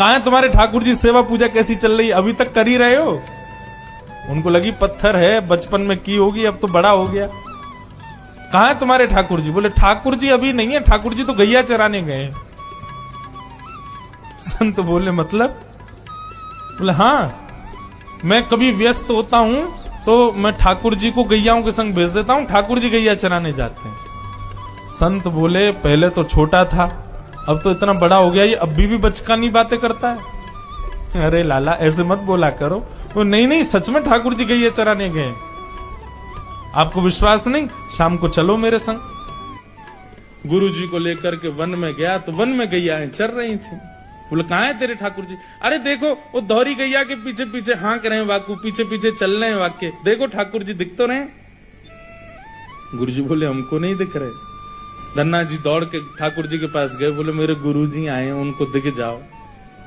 कहां है तुम्हारे ठाकुर जी, सेवा पूजा कैसी चल रही, अभी तक कर ही रहे हो? उनको लगी पत्थर है, बचपन में की होगी, अब तो बड़ा हो गया। कहां है तुम्हारे ठाकुर जी? बोले ठाकुर जी अभी नहीं है, ठाकुर जी तो गैया चराने गए। संत बोले मतलब? बोले हाँ, मैं कभी व्यस्त होता हूं तो मैं ठाकुर जी को गैयाओं के संग भेज देता हूं, ठाकुर जी गैया चराने जाते हैं। संत बोले पहले तो छोटा था, अब तो इतना बड़ा हो गया, ये अब भी बचकानी बातें करता है। अरे लाला ऐसे मत बोला करो। वो नहीं नहीं, सच में ठाकुर जी गैया चराने गए। आपको विश्वास नहीं? शाम को चलो मेरे संग। गुरु जी को लेकर के वन में गया तो वन में गैयाएं चर रही थी। बोले कहां है तेरे ठाकुर जी? अरे देखो वो दोहरी गैया के पीछे पीछे हाँक रहे हैं, वाकू पीछे पीछे चल रहे हैं वाक्य, देखो ठाकुर जी दिख तो रहे। गुरु जी बोले हमको नहीं दिख रहे। धन्ना जी दौड़ के ठाकुर जी के पास गए, बोले मेरे गुरु जी आए हैं, उनको दिख जाओ।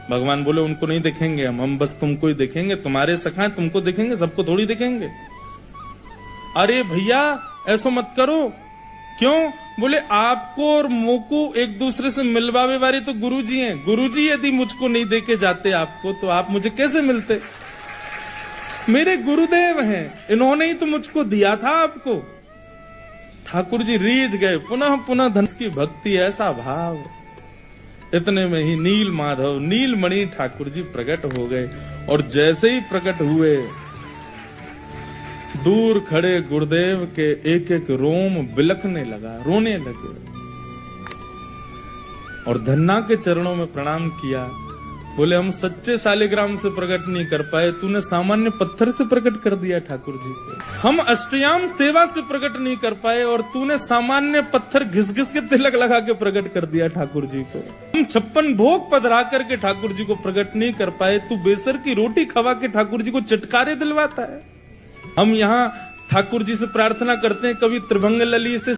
भगवान बोले उनको नहीं दिखेंगे हम बस तुमको ही दिखेंगे, तुम्हारे सखा तुमको दिखेंगे, सबको थोड़ी दिखेंगे। अरे भैया ऐसा मत करो। क्यों? बोले आपको और मोको एक दूसरे से मिलवावे वाले तो गुरुजी हैं। गुरुजी यदि मुझको नहीं देके जाते आपको, तो आप मुझे कैसे मिलते? मेरे गुरुदेव हैं, इन्होंने ही तो मुझको दिया था आपको। ठाकुर जी रीझ गए, पुनः पुनः धनुष की भक्ति, ऐसा भाव। इतने में ही नील माधव नीलमणि ठाकुर जी प्रकट हो गए, और जैसे ही प्रकट हुए दूर खड़े गुरुदेव के एक एक रोम बिलखने लगा, रोने लगे, और धन्ना के चरणों में प्रणाम किया। बोले हम सच्चे शालिग्राम से प्रकट नहीं कर पाए, तूने सामान्य पत्थर से प्रकट कर दिया ठाकुर जी को। हम अष्टयाम सेवा से प्रकट नहीं कर पाए, और तूने सामान्य पत्थर घिस घिस के तिलक लगा के प्रकट कर दिया ठाकुर जी को। हम 56 भोग पधरा करके ठाकुर जी को प्रकट नहीं कर पाए, तू बेसर की रोटी खवा के ठाकुर जी को चटकारे दिलवाता है। हम यहाँ ठाकुर जी से प्रार्थना करते हैं, कभी त्रिभंग लली से